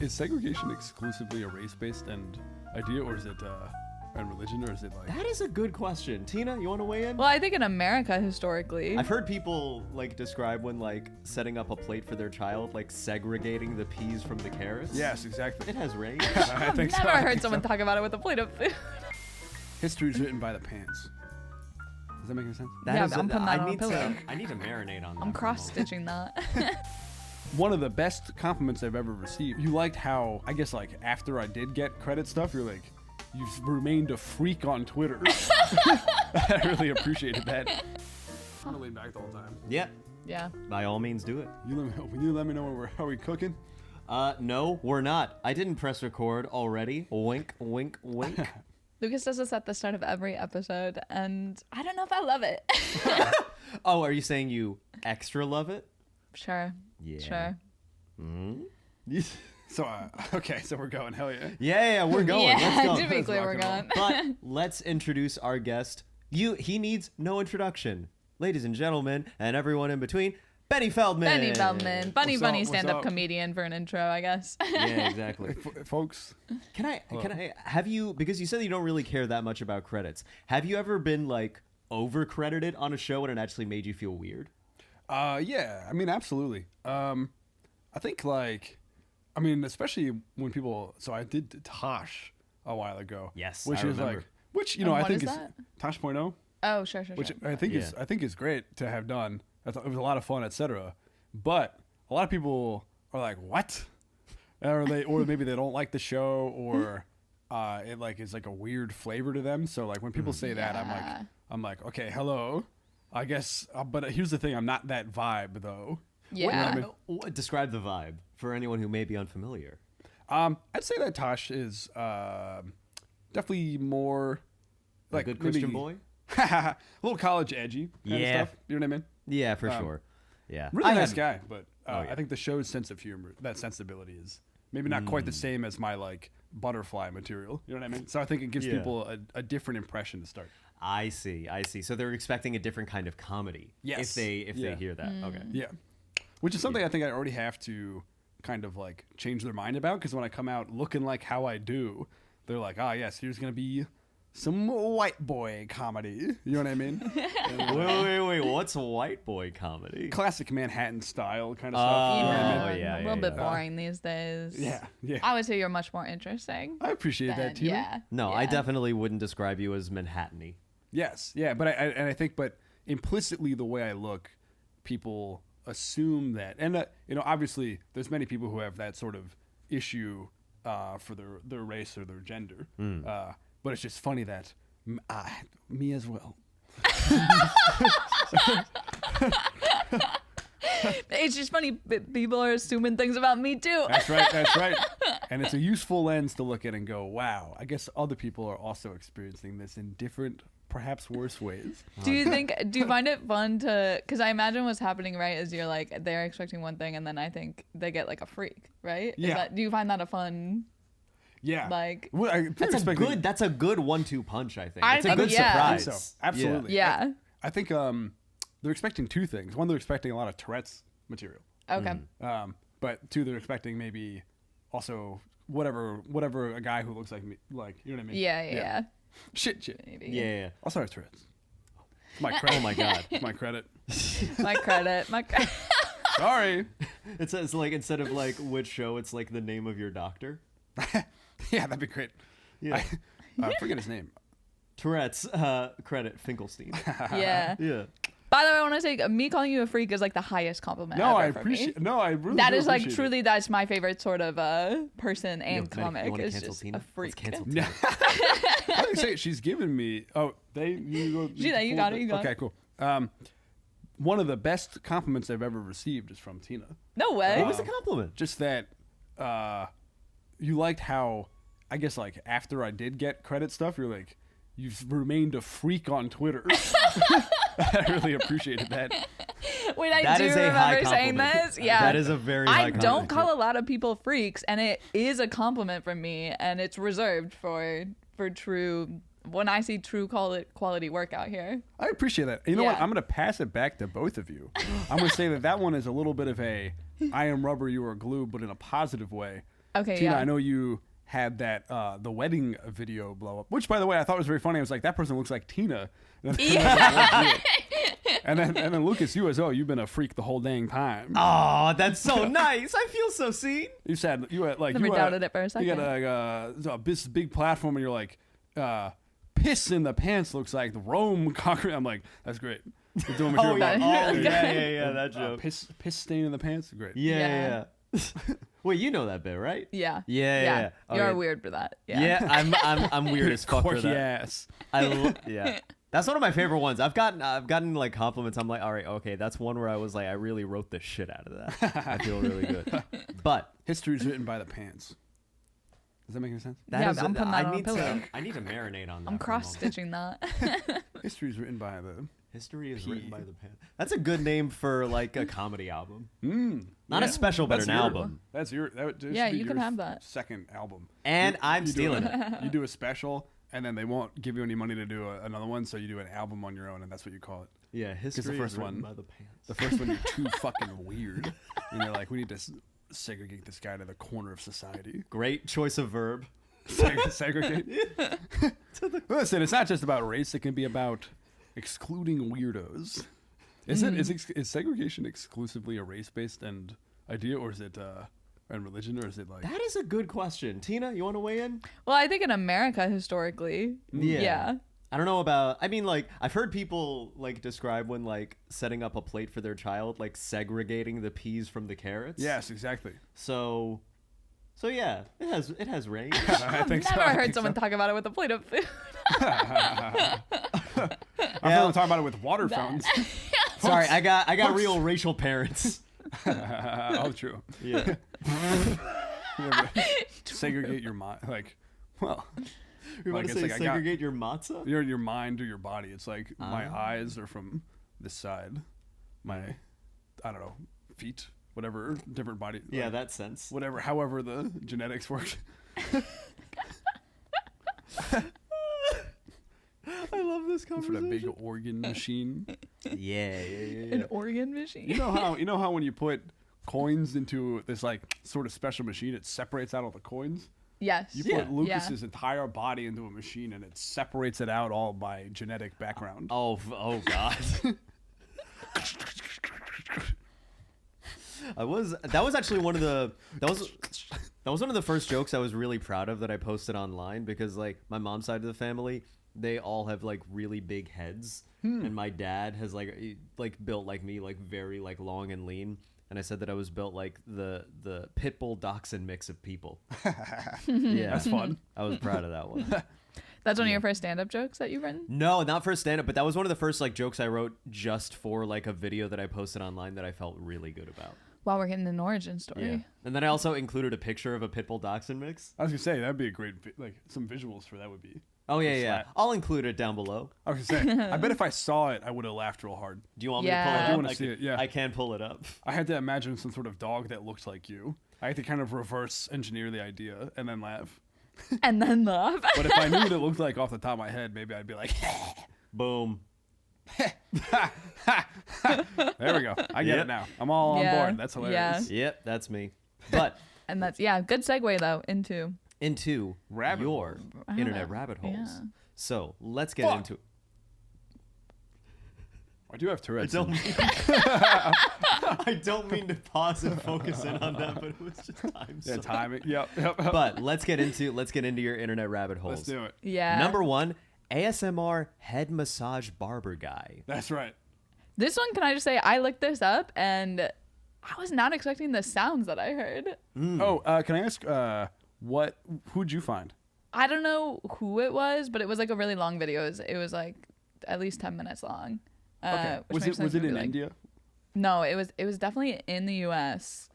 Is segregation exclusively a race-based idea, or is it and religion, or is it like? That is a good question. Tina, you want to weigh in? Well, I think in America historically. I've heard people like describe when like setting up a plate for their child, like segregating the peas from the carrots. Yes, exactly. It has range. I think I've so. never I heard think someone so. talk about it with a plate of food. History is written by the pants. Does that make any sense? Yeah, I'm putting that on a pillow. I need to marinate on that. I'm cross-stitching that. One of the best compliments I've ever received. You liked how, I guess, like after I did get credit stuff, you're like, you've remained a freak on Twitter. I really appreciated that. I'm gonna lean back the whole time. Yeah. Yeah. By all means, do it. You let me know when are we cooking? No, we're not. I didn't press record already. Wink, wink, wink. Lucas does this at the start of every episode, and I don't know if I love it. Oh, are you saying you extra love it? Sure. Yeah. Sure. Mm-hmm. So, okay, so we're going. Hell yeah. Yeah, we're going. Yeah, Let's go. to be clear, we're rock and going. But let's introduce our guest. He needs no introduction. Ladies and gentlemen, and everyone in between, Benny Feldman. Benny Feldman. Funny What's up? bunny What's stand-up up? comedian for an intro, I guess. Yeah, exactly. Folks. Can I have you, because you said you don't really care that much about credits. Have you ever been like over-credited on a show and it actually made you feel weird? Yeah, I mean, absolutely. I think especially when people, so I did Tosh a while ago. Yes, Which I is remember. like, which, And I what think is is that? Tosh.0, Oh, sure. which I think is great to have done. I thought it was a lot of fun, etc. But a lot of people are like, what? Or maybe they don't like the show, or it like is like a weird flavor to them. So like when people say that, Yeah. I'm like, okay, hello. I guess, but here's the thing, I'm not that vibe though. Yeah. Describe the vibe for anyone who may be unfamiliar. I'd say that Tosh is definitely more like a good Christian maybe, boy? a little college edgy kind of stuff. You know what I mean? Yeah, for sure. Yeah. Really I nice had- guy, but yeah. I think the show's sense of humor, that sensibility is maybe not quite the same as my like butterfly material. You know what I mean? So I think it gives Yeah. people a different impression to start. I see. So they're expecting a different kind of comedy. Yes. If they Yeah. hear that. Okay. Yeah. Which is something I think I already have to kind of like change their mind about, because when I come out looking like how I do, they're like, oh yes, here's going to be some white boy comedy. You know what I mean? Wait. What's a white boy comedy? Classic Manhattan style kind of stuff. You know what I mean? Oh, yeah, a little yeah, bit yeah. boring these days. Yeah. I would say you're much more interesting. I appreciate that, than- Tina. Yeah. No, yeah. I definitely wouldn't describe you as Manhattan-y. Yes, yeah, but I think, but implicitly the way I look, people assume that, and obviously there's many people who have that sort of issue for their race or their gender, but it's just funny that me as well. It's just funny. People are assuming things about me too. That's right. And it's a useful lens to look at and go, wow, I guess other people are also experiencing this in different, perhaps worse ways. Do you find it fun to, because I imagine what's happening, right, is you're like, they're expecting one thing and then I think they get like a freak, right? Yeah. Do you find that a fun, Yeah. like, Well, That's a good 1-2 punch, I think. I It's a think- good yeah. I think surprise. so. Absolutely. yeah. I think they're expecting two things. One, they're expecting a lot of Tourette's material. Okay. But two, they're expecting maybe also whatever a guy who looks like me, like, you know what I mean? Yeah. Shit. Maybe. Yeah. Also have Tourette's. It's my credit. Oh my God. It's my credit. My credit. Sorry. It's like, instead of like which show, it's like the name of your doctor. Yeah, that'd be great. Yeah. I forget his name. Tourette's credit Finkelstein. Yeah. Yeah. By the way, I want to say, me calling you a freak is like the highest compliment No, ever I for appreciate. me. No, I really. That do is like appreciate truly, that's my favorite sort of person and Yo, Benny, comic you wanna is cancel just Tina? a freak. Let's cancel it. Tina. I didn't say it. She's given me. Oh, you go. You got it, you got Okay, it. cool. One of the best compliments I've ever received is from Tina. No way. What was the compliment? Just that you liked how, I guess, like after I did get credit stuff, you're like, you've remained a freak on Twitter. I really appreciated that. Wait, I That do is a high remember saying compliment. this. Yeah. That is a very high I compliment. don't call a lot of people freaks, and it is a compliment from me, and it's reserved for true, when I see true quality work out here. I appreciate that. You know what? Yeah. I'm going to pass it back to both of you. I'm going to say that one is a little bit of a I am rubber, you are glue, but in a positive way. Okay, Tina, yeah. I know you had that the wedding video blow up, which by the way I thought was very funny. I was like, that person looks like Tina. And then Lucas, you as well. You've been a freak the whole dang time. Oh, that's so nice. I feel so seen. You said you had like Never you doubted it for a second. You got this big platform, and you're like, piss in the pants looks like the Rome conquered. I'm like, that's great. You're doing Oh, material yeah. about- Yeah, that joke. piss stain in the pants. Great. Yeah. Wait, you know that bit, right? Yeah. Yeah. You are Okay. weird for that. Yeah. Yeah, I'm weird as fuck for Quirky that. ass. Yeah. That's one of my favorite ones. I've gotten like compliments. I'm like, all right, okay, that's one where I was like, I really wrote the shit out of that. I feel really good. But History's written by the pants. Does that make any sense? that Yeah, is I'm putting that on a need pillow. I need to marinate on that. I'm for a moment. cross-stitching that. History's written by the. History is written by the pen. That's a good name for like a comedy album. Mm, Not a special, but That's an your- album. That's your. That should Yeah, be you can your have that. Second album. And I'm You do stealing a- it. You do a special, and then they won't give you any money to do another one, so you do an album on your own, and that's what you call it. Yeah, history first is written one- by the pants. The first one, you're too fucking weird, and you're like, we need to segregate this guy to the corner of society. Great choice of verb. Segregate. Listen, it's not just about race; it can be about excluding weirdos. Is it? Is segregation exclusively a race-based and idea, or is it and religion, or is it like? That is a good question. Tina, you want to weigh in? Well, I think in America historically. Yeah. I don't know about. I mean, like I've heard people like describe when like setting up a plate for their child, like segregating the peas from the carrots. Yes, exactly. So yeah, it has range. I I've think never so. I heard think someone so. talk about it with a plate of food. I've heard them talk about it with water fountains. Sorry, I got real racial parents. Oh, true. Yeah. Segregate your mind, like, well, You want Like, to it's say like I got- segregate your matzah? your mind or your body. It's like my eyes are from this side, my, I don't know, feet, whatever, different body. Yeah, like, that sense. whatever, however the genetics work. I love this For the conversation. big organ machine. Yeah. An organ machine. You know how when you put coins into this like sort of special machine, it separates out all the coins. Yes. You Yeah. put Lucas's entire body into a machine, and it separates it out all by genetic background. Oh God. That was actually one of the one of the first jokes I was really proud of that I posted online, because like my mom's side of the family, they all have like really big heads, and my dad has like built like me, like very like long and lean. And I said that I was built like the Pitbull-Dachsund mix of people. Yeah, That's fun. I was proud of that one. That's one of your first stand-up jokes that you've written? No, not for stand-up, but that was one of the first like jokes I wrote just for like a video that I posted online that I felt really good about. Wow, we're getting an origin story. Yeah. And then I also included a picture of a Pitbull-Dachsund mix. I was gonna say that'd be a great like some visuals for that would be. Oh yeah. Slap. I'll include it down below. I was gonna say I bet if I saw it, I would have laughed real hard. Do you want Yeah. me to pull it I up? do wanna I see can- it, yeah. I can pull it up. I had to imagine some sort of dog that looked like you. I had to kind of reverse engineer the idea and then laugh. And then laugh. But if I knew what it looked like off the top of my head, maybe I'd be like, Boom. there we go. I get Yep. it now. I'm all on Yeah. board. That's hilarious. Yep, that's me. But And that's, yeah, good segue though into. into Rabbit your hole. internet rabbit holes. Yeah. So let's get Fuck. into it. I do have Tourette's. I don't mean to pause and focus in on that, but it was just time. Yeah, so- timing. Yep. But let's get into your internet rabbit holes. Let's do it. Yeah. Number 1, ASMR head massage barber guy. That's right. This one, can I just say, I looked this up and I was not expecting the sounds that I heard. Oh, can I ask who'd you find? I don't know who it was, but it was like a really long video. It was like at least 10 minutes long. Okay. Which makes Was sense it to in be like- India? No, it was definitely in the US.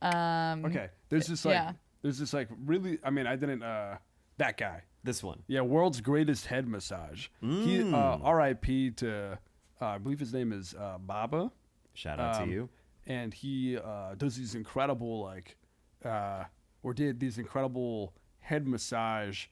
Okay. There's this yeah. really, I mean, I didn't that guy. This one. Yeah, world's greatest head massage. He R.I.P. to I believe his name is Baba. Shout out to you. And he does these incredible or did these incredible head massage,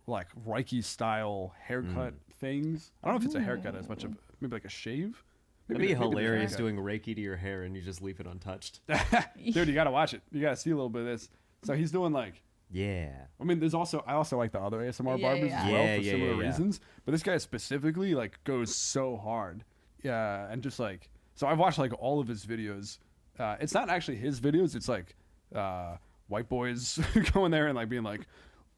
like Reiki style haircut things. I don't know if it's a haircut as much of maybe like a shave. It'd be maybe there's a hilarious haircut. doing Reiki to your hair and you just leave it untouched. Dude, you gotta watch it. You gotta see a little bit of this. So he's doing like. Yeah. I mean, I also like the other ASMR Yeah, barbers yeah. as well Yeah, for yeah, similar yeah, yeah. reasons. But this guy specifically like goes so hard. Yeah, and just like so I've watched like all of his videos. It's not actually his videos, it's like white boys going there and like being like,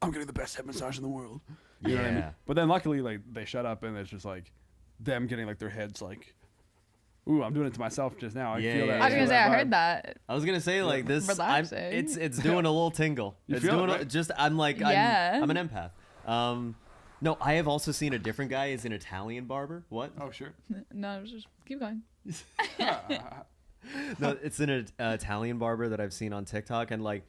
I'm getting the best head massage in the world. You know what I mean? Yeah. But then luckily like they shut up and it's just like them getting like their heads like, ooh, I'm doing it to myself just now. I Yeah, feel yeah, that. I was yeah. gonna say I vibe. heard that. I was gonna say like this. Relaxing. It's doing a little tingle. You It's feel it, doing right? just. I'm like. Yeah. I'm an empath. No, I have also seen a different guy as an Italian barber. What? Oh sure. No, just keep going. No, it's an Italian barber that I've seen on TikTok, and like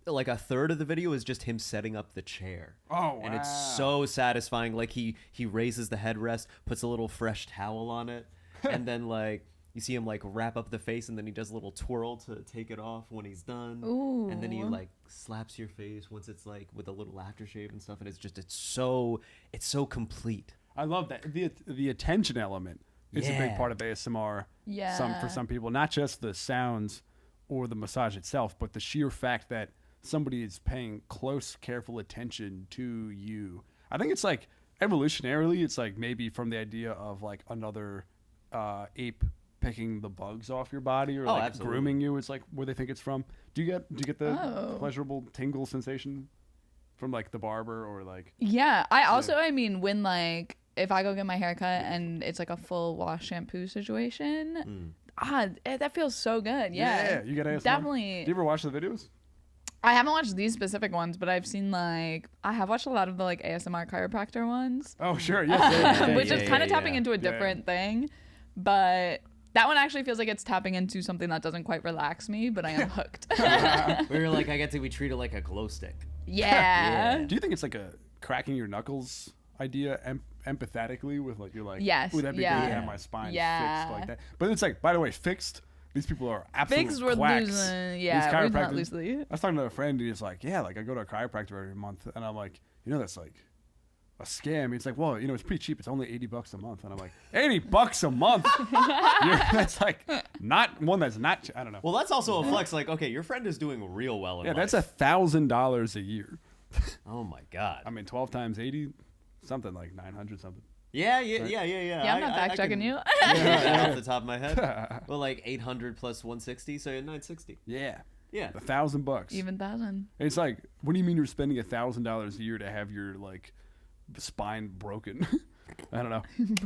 a third of the video is just him setting up the chair. Oh wow. And it's so satisfying. Like he raises the headrest, puts a little fresh towel on it, and then like you see him like wrap up the face, and then he does a little twirl to take it off when he's done. Ooh. And then he like slaps your face once it's like with a little aftershave and stuff, and it's so complete. I love that the attention element is a big Yeah. part of ASMR. Yeah. For some people, not just the sounds or the massage itself, but the sheer fact that somebody is paying close, careful attention to you. I think it's like evolutionarily, it's like maybe from the idea of like another ape picking the bugs off your body or like absolutely. grooming you. It's like where they think it's from. Do you get the Oh. pleasurable tingle sensation from like the barber or like? Yeah. I mean, when like if I go get my hair cut and it's like a full wash shampoo situation, that feels so good. Yeah. You got ASMR. Definitely. Do you ever watch the videos? I haven't watched these specific ones, but I've seen I have watched a lot of the like ASMR chiropractor ones, Oh sure, yes. which yeah, is kind of yeah, tapping yeah. into a different thing, but that one actually feels like it's tapping into something that doesn't quite relax me, but I am hooked. We were like, I get to be treated like a glow stick. Yeah. Do you think it's like a cracking your knuckles idea empathetically with like you're like, Yes, ooh, that'd be yeah. great to have my spine Yeah. fixed like that. But it's like, by the way, fixed. These people are absolute Fixed, we're quacks. losing. These Yeah, we're not chiropractors- loosely. I was talking to a friend and he's like, yeah, like I go to a chiropractor every month, and I'm like, you know, that's like a scam. He's like, well, you know, it's pretty cheap. It's only $80 a month, and I'm like, $80 a month? That's like not one that's not. I don't know. Well, that's also a flex. Like, okay, your friend is doing real well in Yeah, life. that's $1,000 a year. Oh my god. I mean, 12 times 80, something like 900 something. Yeah. Yeah, I'm not fact checking you. Yeah, off the top of my head. Well, like 800 plus 160, so 960. Yeah, Yeah. $1,000. Even 1,000. It's like, what do you mean you're spending $1,000 a year to have your like spine broken? I don't know.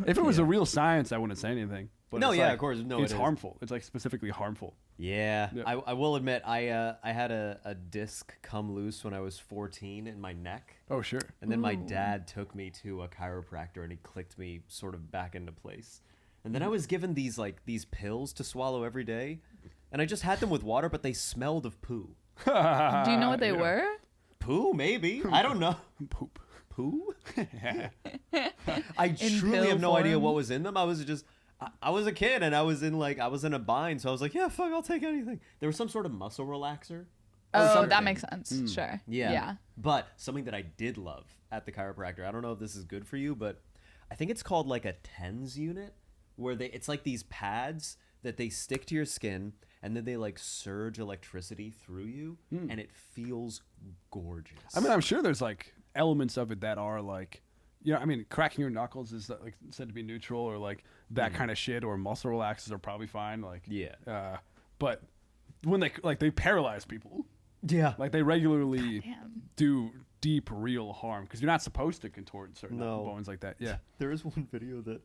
If it was a real science, I wouldn't say anything. But No, it's yeah, like, of course. No, it's it is. harmful. It's like specifically harmful. Yeah. Yeah. I will admit, I had a disc come loose when I was 14 in my neck. Oh sure. And then my dad took me to a chiropractor and he clicked me sort of back into place. And then I was given these pills to swallow every day. And I just had them with water, but they smelled of poo. Do you know what they were? Poo, maybe. I don't know. Poop. Poo? I truly pill have no idea form? what was in them. I was a kid and I was in a bind, so I was like, yeah, fuck, I'll take anything. There was some sort of muscle relaxer. Oh, something. that makes sense. Sure. Yeah. Yeah. But something that I did love at the chiropractor, I don't know if this is good for you, but I think it's called like a TENS unit, where it's like these pads that they stick to your skin and then they like surge electricity through you and it feels gorgeous. I mean, I'm sure there's like elements of it that are like, you know, I mean, cracking your knuckles is like said to be neutral, or like that kind of shit, or muscle relaxers are probably fine. Like, Yeah. But when they paralyze people, Yeah. like they regularly Damn. do deep, real harm because you're not supposed to contort certain No. bones like that. Yeah. There is one video that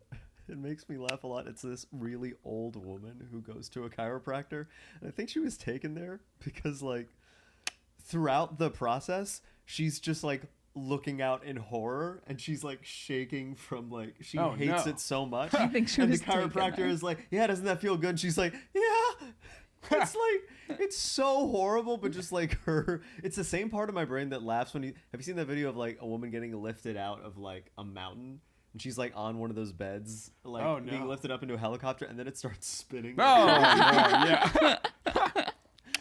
it makes me laugh a lot. It's this really old woman who goes to a chiropractor, and I think she was taken there because like throughout the process, she's just like looking out in horror and she's like shaking from like she Oh, hates no. it so much. I think she and was the taken chiropractor there. is like, yeah, doesn't that feel good? And she's like, yeah. It's like it's so horrible, but just like it's the same part of my brain that laughs when have you seen that video of like a woman getting lifted out of like a mountain and she's like on one of those beds, like Oh, no. being lifted up into a helicopter, and then it starts spinning. Oh, no, yeah.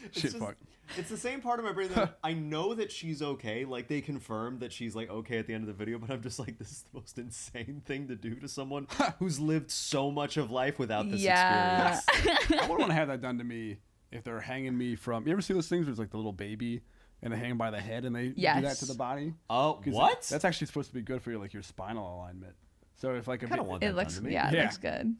It's Shit, just- fuck. It's the same part of my brain that I know that she's okay. Like they confirmed that she's like okay at the end of the video, but I'm just like, this is the most insane thing to do to someone who's lived so much of life without this Yeah. experience. I would want to have that done to me if they're hanging me from. You ever see those things where it's like the little baby and they hang by the head and they do that Yes. to the body. Oh, 'Cause what? That's actually supposed to be good for your spinal alignment. So if like I kind of want that It looks, done to me. yeah, it Yeah. looks good.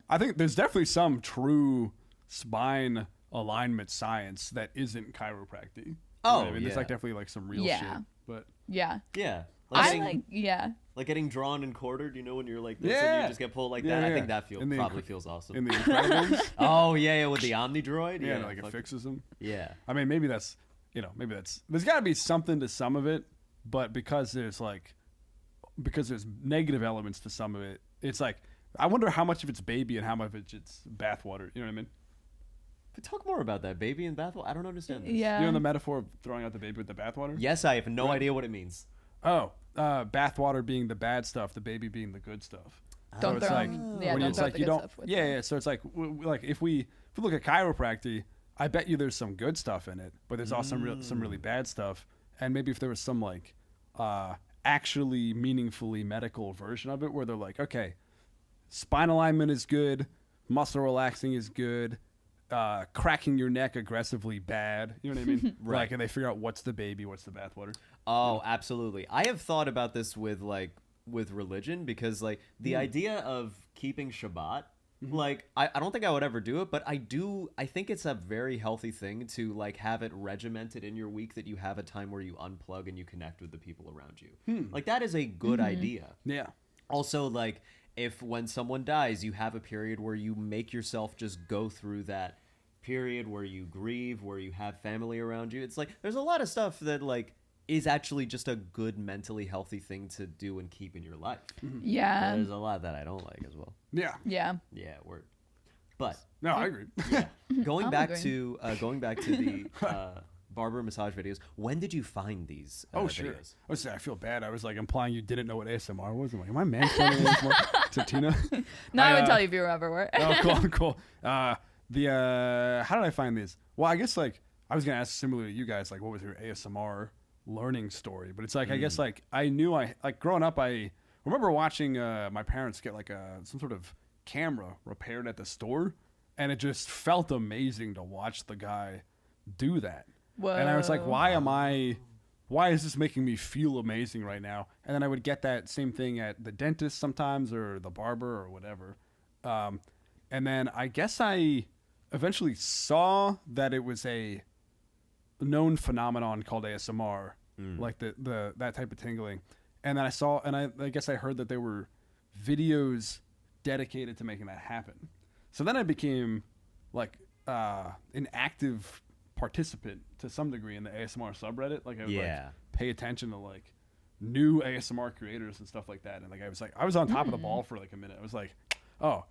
I think there's definitely some true spine alignment science that isn't chiropractic. You know what I mean? There's like definitely like some real Yeah. shit. But Yeah. Yeah. Like getting drawn and quartered, you know, when you're like this and Yeah. you just get pulled like Yeah, that. I yeah. think that In the probably feels awesome. in the Incredibles, Oh yeah, with the Omni Droid. yeah, Yeah, like it fuck- fixes them. Yeah. I mean, maybe that's there's got to be something to some of it, but because there's negative elements to some of it, it's like I wonder how much of it's baby and how much of it's bathwater. You know what I mean? But talk more about that, baby and bathwater. I don't understand this. yeah. You know the metaphor of throwing out the baby with the bathwater? Yes, I have no idea what it means. Oh, bathwater being the bad stuff, the baby being the good stuff. Don't it's throw like yeah, when don't it's throw like the you good don't. stuff with Yeah, it. yeah. So it's like like if we look at chiropractic, I bet you there's some good stuff in it, but there's also some really bad stuff. And maybe if there was some like actually meaningfully medical version of it, where they're like, okay, spine alignment is good, muscle relaxing is good, cracking your neck aggressively bad. You know what I mean? Right. Like, and they figure out what's the baby, what's the bathwater. Oh, absolutely. I have thought about this with religion because like the idea of keeping Shabbat, like I don't think I would ever do it, but I think it's a very healthy thing to like have it regimented in your week that you have a time where you unplug and you connect with the people around you. Like that is a good idea. Yeah. Also, like if when someone dies, you have a period where you make yourself just go through that period where you grieve, where you have family around you. It's like there's a lot of stuff that like is actually just a good mentally healthy thing to do and keep in your life. Yeah. There's a lot that I don't like as well. Yeah. Yeah. Yeah, word. But No, I agree. yeah, going I'm back agreeing. to the barber massage videos. When did you find these? Oh, sure. Videos? I feel bad. I was like implying you didn't know what ASMR was. I'm like, am I mansplaining ASMR to Tina? No, I would tell you if you ever were. Oh, cool. How did I find these? Well, I guess like I was gonna ask similar to you guys, like what was your ASMR learning story? But it's like I guess like I knew growing up I remember watching my parents get like some sort of camera repaired at the store, and it just felt amazing to watch the guy do that. Whoa. And I was like, why is this making me feel amazing right now? And then I would get that same thing at the dentist sometimes or the barber or whatever. And then I guess I eventually saw that it was a known phenomenon called ASMR, like the that type of tingling. And then I guess I heard that there were videos dedicated to making that happen. So then I became like an active participant to some degree in the ASMR subreddit. Like I would like pay attention to like new ASMR creators and stuff like that. And like I was on top of the ball for like a minute. I was like, oh,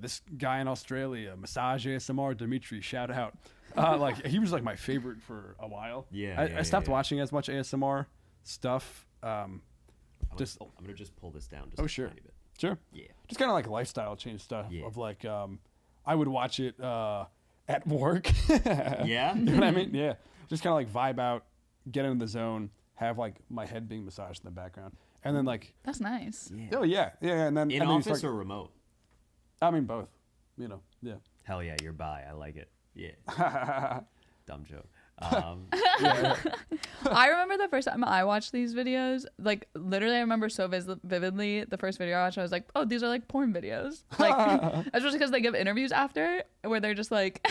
this guy in Australia, massage ASMR, Dimitri, shout out. Like he was like my favorite for a while. I stopped watching as much ASMR stuff. I'm gonna just pull this down just sure. a tiny bit. Sure. Yeah. Just kind of like lifestyle change stuff of like I would watch it at work. Yeah. You know what I mean? Yeah. Just kind of like vibe out, get in the zone, have like my head being massaged in the background. And then like That's nice. oh yeah. And then In and then you office start- or remote? I mean both. You know. Yeah. Hell yeah, you're bi. I like it. Yeah. Dumb joke. I remember the first time I watched these videos, like literally I remember so vividly the first video I watched, I was like, oh, these are like porn videos. Like, especially because they give interviews after where they're just like,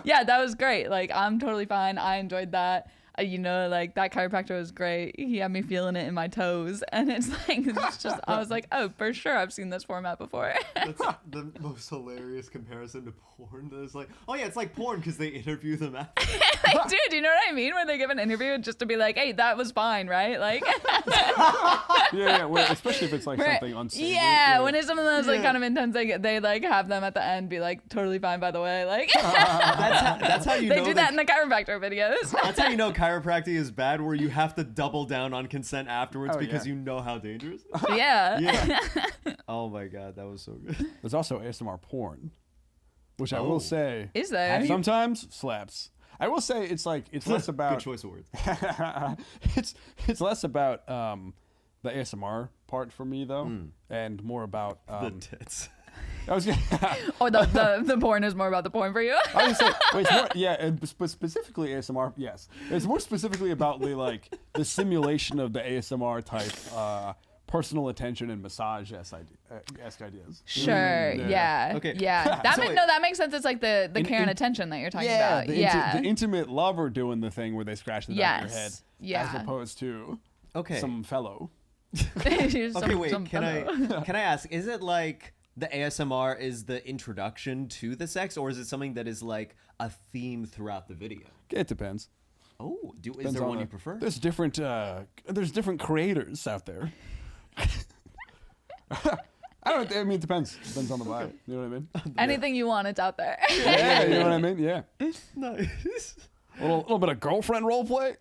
yeah, that was great. Like, I'm totally fine. I enjoyed that. You know, like that chiropractor was great. He had me feeling it in my toes. And it's like, it's just, I was like, oh, for sure. I've seen this format before. That's the most hilarious comparison to porn. That is like, oh yeah, it's like porn because they interview them after. Like, dude, you know what I mean? Where they give an interview just to be like, hey, that was fine, right? Like, yeah. Well, especially if it's like right. something unsavory. Yeah, when it's something that's like kind of intense, they like have them at the end be like, totally fine, by the way. Like, That's how you they know do that in the chiropractor videos. That's how you know chiropractic is bad, where you have to double down on consent afterwards Oh, because yeah. you know how dangerous. Yeah. Yeah. Oh my god, that was so good. There's also ASMR porn, which I will say Is there? sometimes slaps. I will say it's like it's less about Good choice of words. it's less about the ASMR part for me though, and more about The tits. I was gonna, Or the porn is more about the porn for you. I was gonna say, wait, it's more, yeah, but specifically ASMR. Yes, it's more specifically about the simulation of the ASMR type personal attention and massage esque ideas. Sure. Yeah. Okay. Yeah. That makes sense. It's like the care and attention that you're talking about. The intimate lover doing the thing where they scratch the back of your head, Yeah. as opposed to Okay. some fellow. Okay, wait. Can I ask? Is it like the ASMR is the introduction to the sex, or is it something that is like a theme throughout the video? It depends. Oh, is Depends there on one you prefer? There's different creators out there. I don't. I mean, it depends. Depends on the vibe. You know what I mean? Anything you want, it's out there. Yeah, you know what I mean? Yeah. Nice. A little bit of girlfriend role play.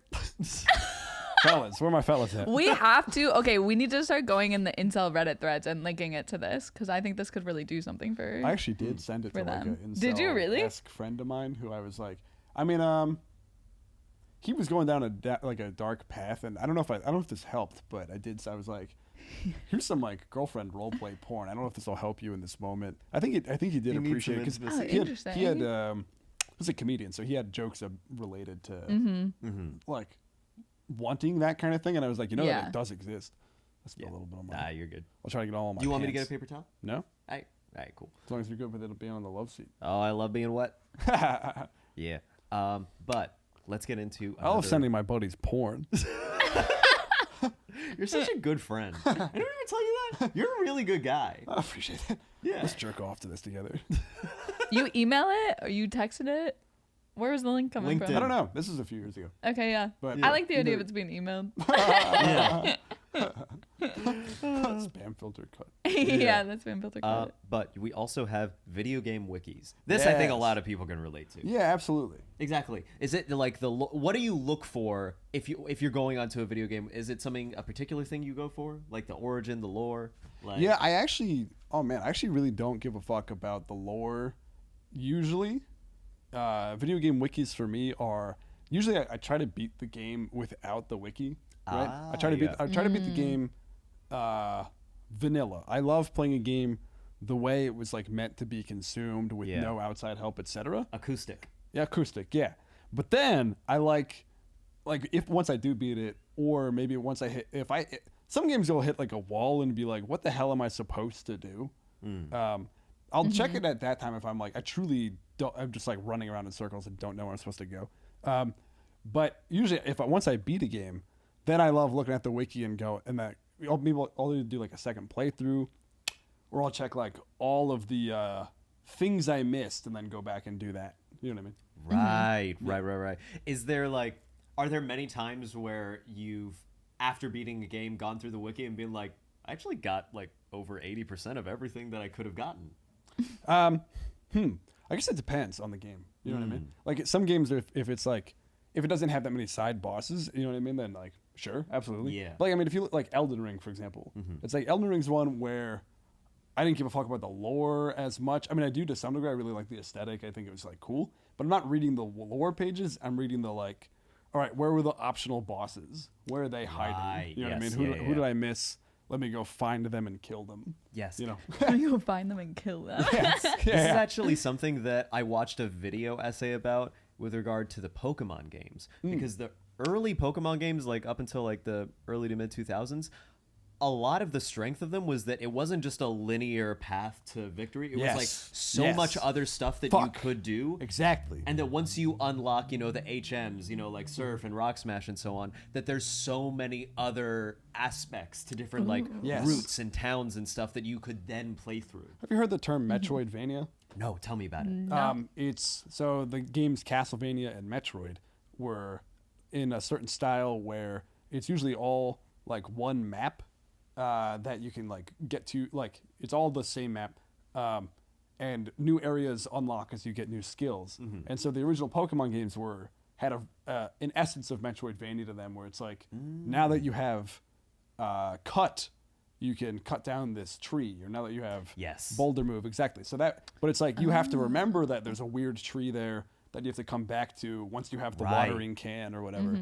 Fellas, where are my fellas at? We have to. Okay, we need to start going in the incel Reddit threads and linking it to this because I think this could really do something for. I actually did send it For to like them. an Did you really? incel-esque friend of mine who I was like, I mean, he was going down a dark path, and I don't know if this helped, but I was like, here's some like girlfriend role play porn. I don't know if this will help you in this moment. I think he did appreciate it because interesting. he had he was a comedian, so he had jokes related to like wanting that kind of thing, and I was like, that it does exist. Let's spend a little bit on Nah, you're good. I'll try to get all of my. Do you want me to pants. get a paper towel? No, All right, cool. as long as you're good with it being on the love seat. Oh, I love being wet. Yeah. But let's get into. I love sending my buddies porn. You're such a good friend. I didn't even tell you that. You're a really good guy. I appreciate it. Yeah. Let's jerk off to this together. You email it or you texted it? Where was the link coming LinkedIn. from? I don't know. This is a few years ago. Okay, yeah. But I like the idea of it's being emailed. Yeah. Spam filter cut. Yeah, that's been filter credit. But we also have video game wikis. This I think a Yes. lot of people can relate to. Yeah, absolutely. Exactly. Is it like what do you look for if you're going onto a video game? Is it a particular thing you go for, like the origin, the lore? Like, Yeah, I actually really don't give a fuck about the lore. Usually, video game wikis for me are usually I try to beat the game without the wiki. Right? I try to beat the game vanilla. I love playing a game the way it was like meant to be consumed with no outside help, etc. acoustic. Yeah, acoustic. Yeah, but then I like if once I do beat it, or maybe once I hit some games will hit like a wall and be like, what the hell am I supposed to do? I'll check it at that time if I'm like I truly don't. I'm just like running around in circles and don't know where I'm supposed to go. But usually once I beat a game, then I love looking at the wiki and go and that I'll do like a second playthrough, or I'll check like all of the things I missed and then go back and do that. You know what I mean? Right. Is there are there many times where you've, after beating a game, gone through the wiki and been like, I actually got like over 80% of everything that I could have gotten? I guess it depends on the game. You know what I mean? Like some games, if it's like, if it doesn't have that many side bosses, you know what I mean? Then like, sure, absolutely. Yeah. But like, I mean, if you look like Elden Ring, for example, it's like Elden Ring's one where I didn't give a fuck about the lore as much. I mean, I do to some degree. I really like the aesthetic. I think it was like cool, but I'm not reading the lore pages. I'm reading the like, all right, where were the optional bosses? Where are they hiding? Right. You know what I Yes. mean? Who did I miss? Let me go find them and kill them. Yes. You know? You'll find them and kill them. This is actually something that I watched a video essay about with regard to the Pokemon games, because the early Pokemon games, like up until like the early to mid 2000s, a lot of the strength of them was that it wasn't just a linear path to victory. It was like so much other stuff that you could do. Exactly. And that once you unlock, the HMs, like Surf and Rock Smash and so on, that there's so many other aspects to different routes and towns and stuff that you could then play through. Have you heard the term Metroidvania? No, tell me about it. No. It's so the games Castlevania and Metroid were in a certain style where it's usually all like one map that you can like get to, like it's all the same map, and new areas unlock as you get new skills. And so the original Pokemon games had an essence of Metroidvania to them, where it's like now that you have you can cut down this tree, or now that you have boulder move, exactly. So that, but it's like you have to remember that there's a weird tree there that you have to come back to once you have the watering can or whatever.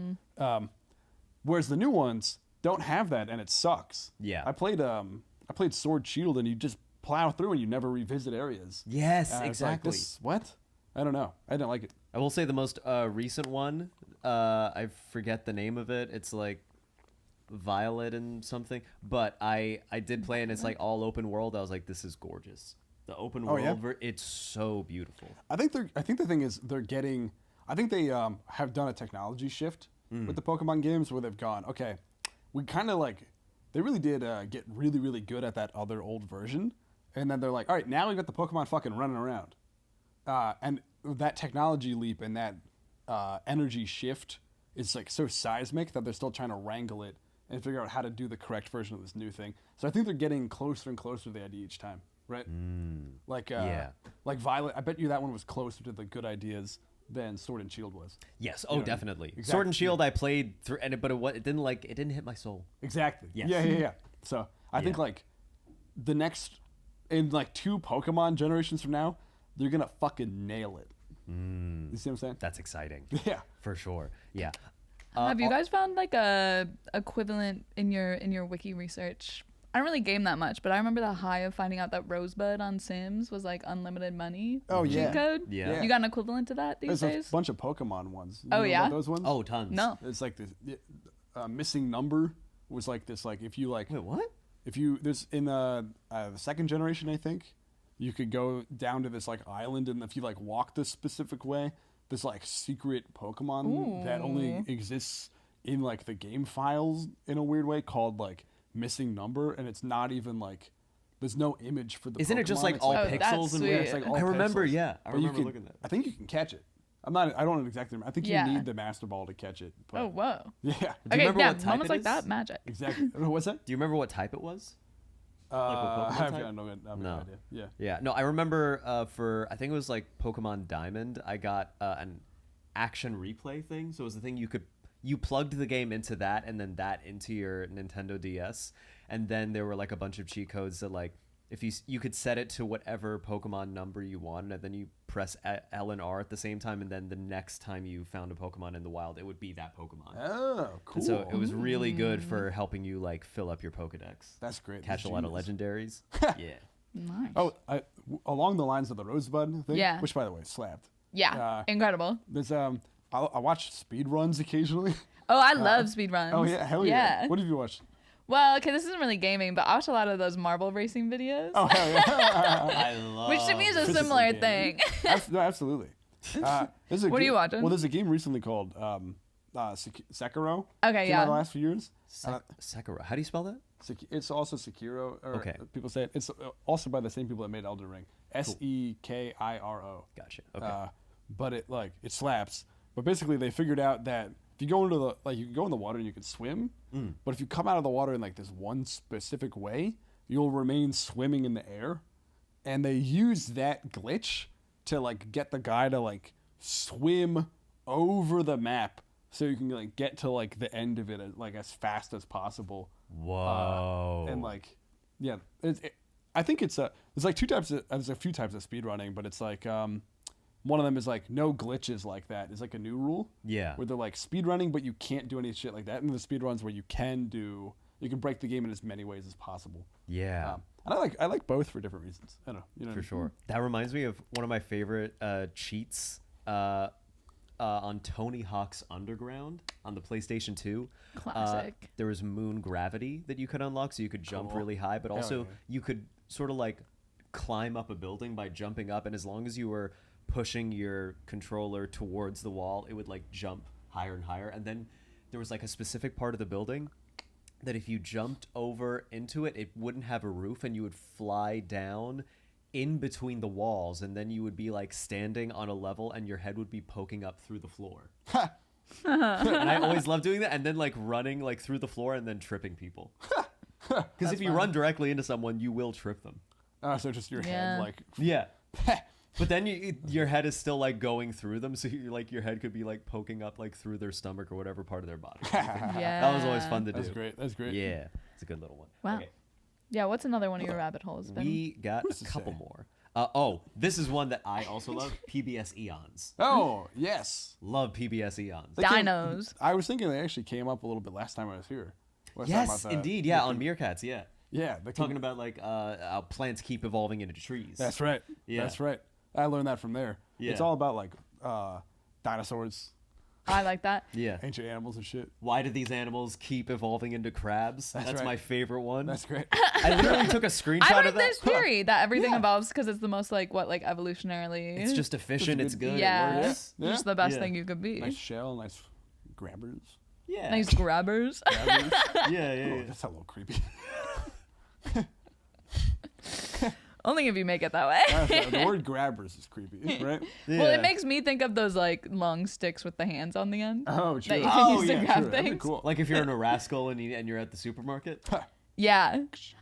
Whereas the new ones don't have that, and it sucks. Yeah. I played Sword Shield, and you just plow through and you never revisit areas. Yes, It's like, exactly. what? I don't know. I didn't like it. I will say the most recent one, I forget the name of it. It's like Violet and something. But I did play and it's like all open world. I was like, this is gorgeous. The open world, yeah? it's so beautiful. I think the thing is they're getting. I think they have done a technology shift with the Pokemon games where they've gone, okay, we kind of like, they really did get really, really good at that other old version. And then they're like, all right, now we've got the Pokemon fucking running around. And that technology leap and that energy shift is like so seismic that they're still trying to wrangle it and figure out how to do the correct version of this new thing. So I think they're getting closer and closer to the idea each time, right? Like like Violet, I bet you that one was closer to the good ideas than Sword and Shield was. Yes. You Oh, know, definitely. exactly, Sword and Shield I played through, but it didn't hit my soul. Exactly. Yes. Yeah. So I think Yeah. like the next, in like 2 Pokemon generations from now, they're gonna fucking nail it. You see what I'm saying? That's exciting. Yeah. For sure. Yeah. Have you guys found like a equivalent in your wiki research? I don't really game that much, but I remember the high of finding out that Rosebud on Sims was like unlimited money. Oh, cheat yeah. code. Yeah. You got an equivalent to that these There's days? a bunch of Pokemon ones. You Oh, know yeah? about those ones? Oh, tons. No. It's like this missing number was like this, like if you like, Wait, what? if you, there's in the 2nd generation, I think, you could go down to this like island, and if you like walk this specific way, this like secret Pokemon that only exists in like the game files in a weird way called like missing number, and it's not even like, there's no image for the Isn't it just like It's all Oh, that's pixels and sweet. weird? it's like all I remember, pixels. yeah. I But you remember can- looking at I think you can catch it. I don't know exactly. I think you Yeah. need the Master Ball to catch it. But Oh, whoa. yeah, Do you Okay, remember yeah, what type moments it like is? that, magic. exactly. What's that? Do you remember what type it was? what Pokemon I have type? no No. idea. Yeah. Yeah, no, I remember for I think it was like Pokemon Diamond. I got an action replay thing. So it was the thing you plugged the game into that and then that into your Nintendo DS, and then there were like a bunch of cheat codes that like if you could set it to whatever Pokemon number you wanted, and then you press L and R at the same time, and then the next time you found a Pokemon in the wild, it would be that Pokemon. Oh, cool. And so it was really good for helping you like fill up your Pokedex. That's great. Catch That's a lot of genius. legendaries. Yeah. Nice. Oh, along the lines of the Rosebud thing, Yeah. which by the way slapped. Yeah, incredible. There's I watch speed runs occasionally. Oh, I love speedruns. Oh yeah, hell yeah. What have you watched? Well, okay, this isn't really gaming, but I watch a lot of those marble racing videos. Oh hell yeah. I love Which to me is a Physical similar gaming. thing. No, absolutely. There's a What are you game- watching? Well, there's a game recently called Sekiro. Okay, Came out yeah. the last few years. Sekiro. How do you spell that? It's also Sekiro. Or Okay. People say it. It's also by the same people that made Elden Ring. Sekiro. Gotcha. Okay. But it slaps. But basically, they figured out that if you go into you can go in the water and you can swim. But if you come out of the water in like this one specific way, you'll remain swimming in the air. And they use that glitch to like get the guy to like swim over the map so you can like get to like the end of it as fast as possible. Whoa. And like, yeah, I think there's like there's a few types of speedrunning, but it's like one of them is like no glitches like that. It's like a new rule. Yeah. Where they're like speedrunning, but you can't do any shit like that. And the speedruns where you can break the game in as many ways as possible. Yeah. And I like both for different reasons. I don't know. You know what I For mean? sure. That reminds me of one of my favorite cheats on Tony Hawk's Underground on the PlayStation 2. Classic. There was moon gravity that you could unlock, so you could jump Cool. really high, but Hell also yeah. you could sort of like climb up a building by jumping up, and as long as you were pushing your controller towards the wall, it would like jump higher and higher. And then there was like a specific part of the building that if you jumped over into it, it wouldn't have a roof, and you would fly down in between the walls, and then you would be like standing on a level and your head would be poking up through the floor. And I always love doing that, and then like running like through the floor and then tripping people. Because if you run directly into someone, you will trip them. So just your Yeah. head like Yeah. But then your head is still like going through them, so your head could be like poking up like through their stomach or whatever part of their body. Yeah. That was always fun to do. That's great. That's great. Yeah, it's a good little one. Wow. Okay. Yeah, what's another one of your rabbit holes, Ben? We got Who's a to couple say? more. This is one that I also love. PBS Eons. Oh yes. Love PBS Eons. They came- Dinos. I was thinking they actually came up a little bit last time I was here. Last time Yes, about the- indeed. Yeah, on Meerkats. Yeah. Yeah, talking about like how plants keep evolving into trees. That's right. Yeah. That's right. I learned that from there. Yeah. It's all about like dinosaurs, I like that. Yeah. ancient animals and shit. Why do these animals keep evolving into crabs? That's right. my favorite one. That's great. I literally took a screenshot I of like that. this theory that everything Yeah. evolves because it's the most like evolutionarily. It's just efficient. Just It's good- good. yeah, It it's works. Yeah. just the best Yeah. thing you could be. Nice shell, nice grabbers. Yeah. Nice grabbers. Grabbers. Yeah. Oh, that's a little creepy. Only if you make it that way. The word grabbers is creepy, right? Yeah. Well, it makes me think of those like long sticks with the hands on the end. Oh, That true. you can Oh, use to yeah, grab True. That'd be things. cool. Like if you're in a rascal and you're at the supermarket. Yeah.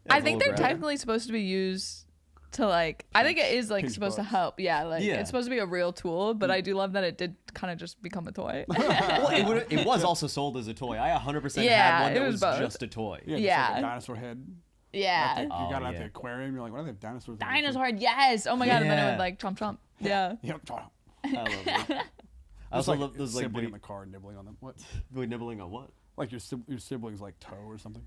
I a think little they're grab. technically supposed to be used to like. I think it is like Pinch supposed to bugs. help. Yeah, like Yeah. it's supposed to be a real tool. But I do love that it did kind of just become a toy. Well, it was also sold as a toy. I 100% Yeah, had one it that was was both. just a toy. Yeah, just Yeah. like a dinosaur head. Yeah. You got it at yeah. the aquarium. You're like, why do they have dinosaurs? in the Dinosaur, yes. Oh my god, and then it Yeah. would like chomp. Yeah. Yep. I love it. I It's also like love those like sibling in video, the car nibbling on them. What? nibbling on what? Like your siblings like toe or something.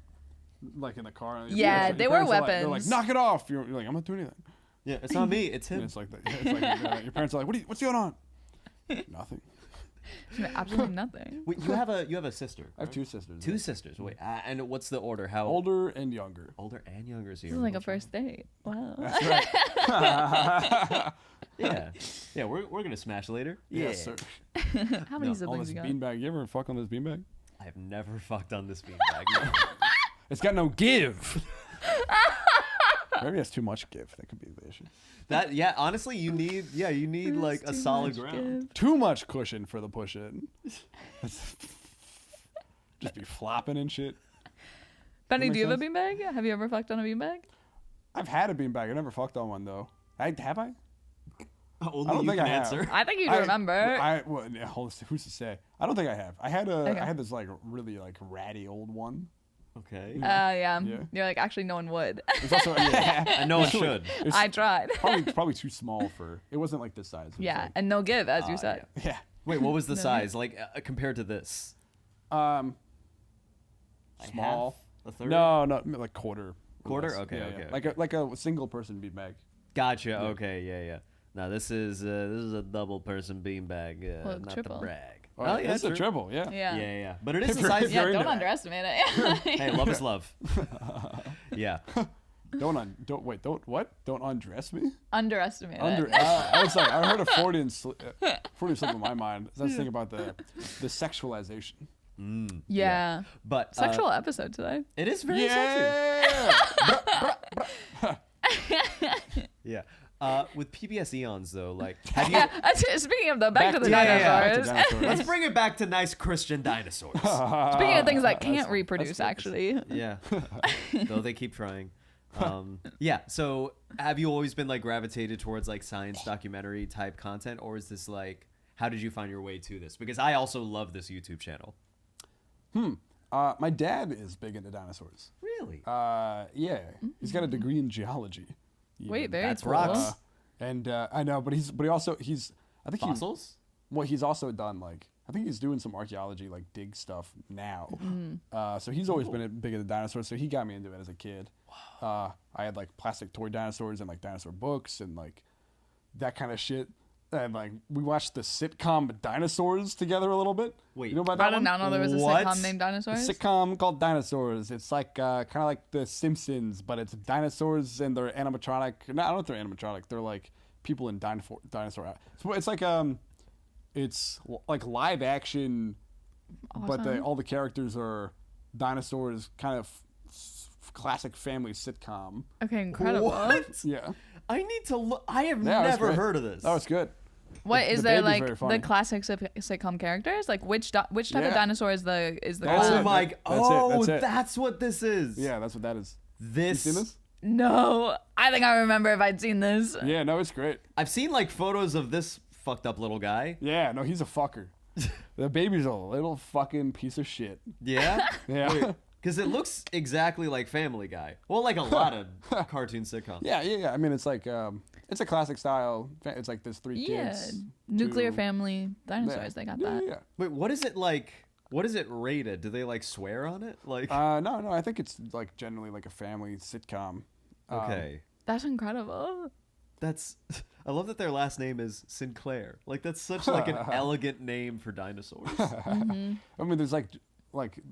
Like in the car. and your Yeah, parents- they your were parents are like- They're like, weapons. knock it off. You're like, I'm not doing anything. Yeah, it's not me. It's And him. it's like, your parents are like, what's going on? Nothing. Absolutely nothing. Wait, you have a sister. I have right? 2 sisters. Two yeah. sisters. Wait, and what's the order? How Older and younger. older and younger is This is like a first date. Wow. That's right. Yeah, yeah. We're gonna smash later. Yeah. Yes, sir. How many On siblings this you got? beanbag. You ever fuck on this beanbag? I have never fucked on this beanbag. No. It's got no give. Maybe it's too much give. That could be the issue. That honestly, you need like a Too solid much ground. give. Too much cushion for the push in. Just be flopping and shit. Benny, That do you have a makes beanbag? Have you ever fucked on a beanbag? I've had a beanbag. I never fucked on one though. Have I? Only I don't you think can I have. answer. I think you I- remember. Who's to say? I don't think I have. I had Okay. I had this like really like ratty old one. Okay. Yeah. Yeah. You're like, actually, no one would. It's also yeah, And no one should. it's I tried. probably too small for. It wasn't like this size. It was Yeah, like- and no give, as you said. yeah. Wait, what was the No. size like compared to this? Um. Like Small. half? A third? No, like quarter. or Quarter? less. Okay, Yeah, okay, yeah. Like a single person beanbag. Gotcha. Okay. Yeah. Now this is a double person beanbag. Well, not triple. to brag. Oh, yeah, it's a true. triple. Yeah. Yeah. Yeah. But it is If the you're- size. if Yeah, you're don't into it. underestimate it. Hey, love is love. Yeah. Don't undress me. Underestimate Under. it. I was like, I heard a Freudian slip in my mind. I was thinking about the sexualization. Yeah. But Sexual episode today. it is very sexy. Yeah. Yeah. With PBS Eons though, like, have you? Speaking of back to the back dinosaurs. to dinosaurs. Let's bring it back to nice Christian dinosaurs. Speaking of things that can't That's reproduce, good. actually. Yeah. Though they keep trying. Yeah. So have you always been like gravitated towards like science documentary type content, or is this like, how did you find your way to this? Because I also love this YouTube channel. My dad is big into dinosaurs. Really? Yeah, he's got a degree in geology. Wait, even. very That's cool. rocks. And I know, but he's I think Fossils? he's also done like I think he's doing some archaeology like dig stuff now. So he's always been big into dinosaurs. So he got me into it as a kid. I had like plastic toy dinosaurs and like dinosaur books and like that kind of shit. And like we watched the sitcom Dinosaurs together a little bit. Wait, you know about I that did one? not know there was a What? sitcom named A Dinosaurs. sitcom called Dinosaurs. It's like kind of like The Simpsons, but it's dinosaurs and they're animatronic. No, I don't know if they're animatronic. They're like people in dinosaur. It's like live action, but Awesome. all the characters are dinosaurs. Kind of classic family sitcom. Okay, incredible. What? Yeah, I need to look. I have Yeah, it was never great. heard of this. that was good. What The is there baby's like very the funny. classic sitcom characters? Like which type of Yeah. dinosaur is the That's class? Oh it. my! That's it. That's what this is. Yeah, that's what that is. This. You seen this? No, I think I remember if I'd seen this. Yeah, no, it's great. I've seen like photos of this fucked up little guy. Yeah, no, he's a fucker. The baby's a little fucking piece of shit. Yeah. Yeah. Because it looks exactly like Family Guy. Well, like a lot of cartoon sitcoms. Yeah. I mean, it's like it's a classic style. It's like there's 3 Yeah, kids. nuclear 2 family dinosaurs. Yeah. They got Yeah, that. yeah. Wait, what is it like? What is it rated? Do they like swear on it? Like, No, I think it's like generally like a family sitcom. okay. That's incredible. That's I love that their last name is Sinclair. Like that's such like an elegant name for dinosaurs. I mean, there's like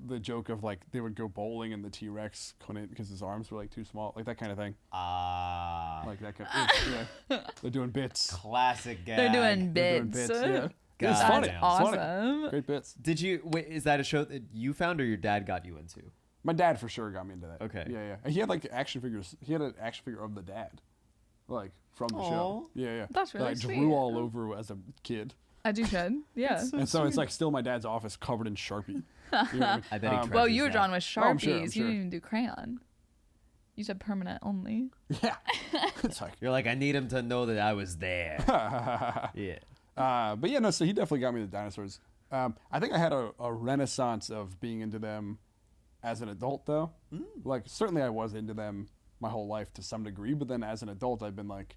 the joke of like they would go bowling and the T-Rex couldn't because his arms were like too small, like that kind of thing. Like that kind of, yeah. They're doing bits. Classic gag. They're doing They're bits. doing bits, yeah. God It's damn. funny. That's It's funny. awesome. Great bits. Did you wait? Is that a show that you found or your dad got you into? My dad for sure got me into that. Okay. Yeah. And he had like action figures. He had an action figure of the dad, like from the show. Aw. Yeah. That's really that I sweet. drew all over as a kid. As you should. Yeah. And so it's like still my dad's office covered in Sharpie. You know what I bet he Um, treasures Well, you were that. drawn with Oh, I'm Sharpies. sure, I'm You sure. didn't even do crayon. You said permanent only. Yeah. It's like. You're like, I need him to know that I was there. Yeah. But yeah, no. So he definitely got me the dinosaurs. I think I had a renaissance of being into them as an adult, though. Like certainly I was into them my whole life to some degree, but then as an adult, I've been like,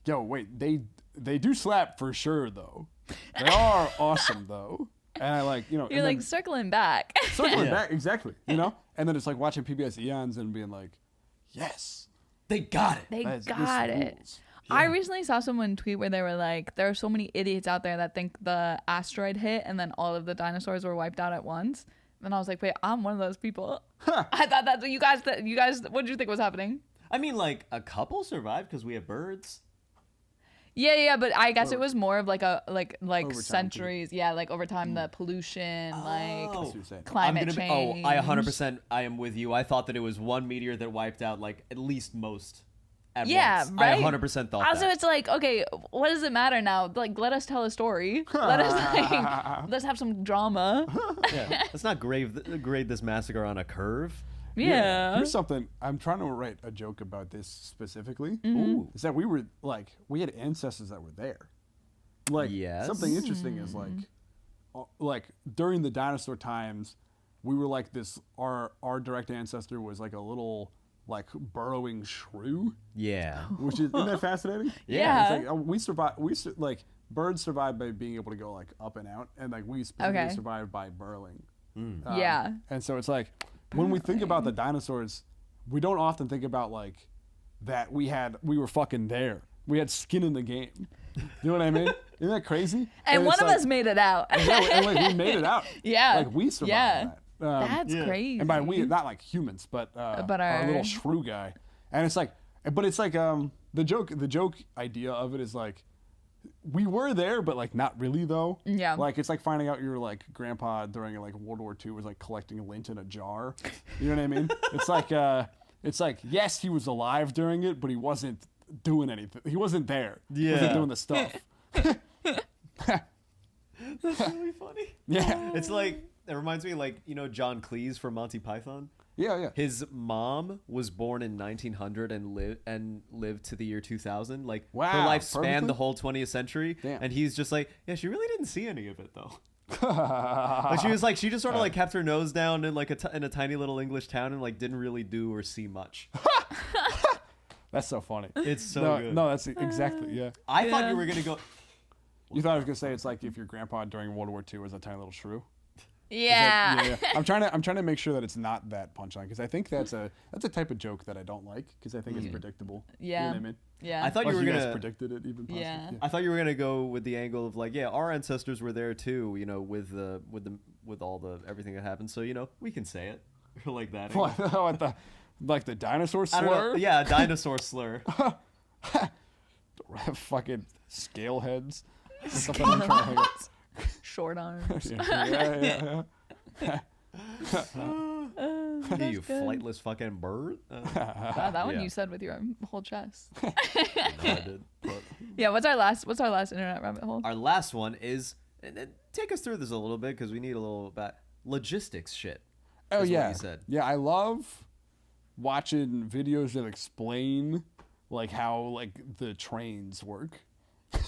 yo, wait, they do slap for sure, though. They are awesome, though. And I like, you know, You're and like then circling back. circling Yeah. back, exactly, you know. And then it's like watching PBS Eons and being like, yes, They got it. They this got it. rules. I recently saw someone tweet where they were like, there are so many idiots out there that think the asteroid hit and then all of the dinosaurs were wiped out at once. And I was like, wait, I'm one of those people. I thought that's what you guys, what did you think was happening? I mean, like a couple survived because we have birds. Yeah, but I guess it was more of like a like Over time, centuries. Yeah, like over time, the pollution, Oh. like That's what you're saying. climate change. I 100%. I am with you. I thought that it was one meteor that wiped out like at least most. At Yeah, once. right? I 100% thought Also, that. it's like, okay, what does it matter now? Like, let us tell a story. Let us like, let's have some drama. Yeah. Let's not grade this massacre on a curve. Yeah. Here's something. I'm trying to write a joke about this specifically. Mm-hmm. Ooh. Is that we had ancestors that were there. Like Yes. something interesting is like during the dinosaur times, we were like this. Our direct ancestor was like a little like burrowing shrew, Yeah. which is isn't that fascinating? Yeah. It's like, we survive. Like birds survive by being able to go like up and out, and like we specifically Okay. survived by burrowing. Yeah. And so it's like when we think about the dinosaurs, we don't often think about like that we were fucking there. We had skin in the game. You know what I mean? Isn't that crazy? And one it's of like- us made it out. Yeah, and like we made it out. Yeah. Like we survived Yeah. that. That's Yeah. crazy. And by we, not like humans, but But our little our- shrew guy. And it's like, but it's like the joke idea of it is like we were there, but like not really though. Yeah. Like it's like finding out your like grandpa during like World War II was like collecting lint in a jar. You know what I mean? It's like yes, he was alive during it, but he wasn't doing anything. He wasn't there. He wasn't Yeah. doing the stuff. That's really funny. Yeah. It's like it reminds me like John Cleese from Monty Python. Yeah. His mom was born in 1900 and lived to the year 2000. Like Wow, her life spanned perfectly? the whole 20th century. Damn. And he's just like, yeah, she really didn't see any of it though. Like she was like, she just sort of like kept her nose down in like in a tiny little English town and like didn't really do or see much. That's so funny. It's so no, good. no, that's exactly yeah. I thought Yeah. you were gonna go. You thought I was gonna say it's like if your grandpa during World War II was a tiny little shrew. yeah. Yeah. I'm trying to make sure that it's not that punchline because I think that's a type of joke that I don't like because I think it's predictable. You know Yeah. what I mean? Yeah. I thought Like you were guys gonna. predicted it even. Possibly. Yeah. I thought you were gonna go with the angle of like, yeah, our ancestors were there too. With all the everything that happened. So we can say it like that. angle. What like the dinosaur I don't know. slur? Yeah, a dinosaur slur. Fucking scale heads. That's something I'm trying to think of. Short arms. Yeah. You flightless fucking bird. Wow, that one Yeah. you said with your whole chest. No, I did. But Yeah. What's our last internet rabbit hole? our last one is and take us through this a little bit because we need a little bit logistics shit. Oh is what yeah. you said. Yeah, I love watching videos that explain like how like the trains work.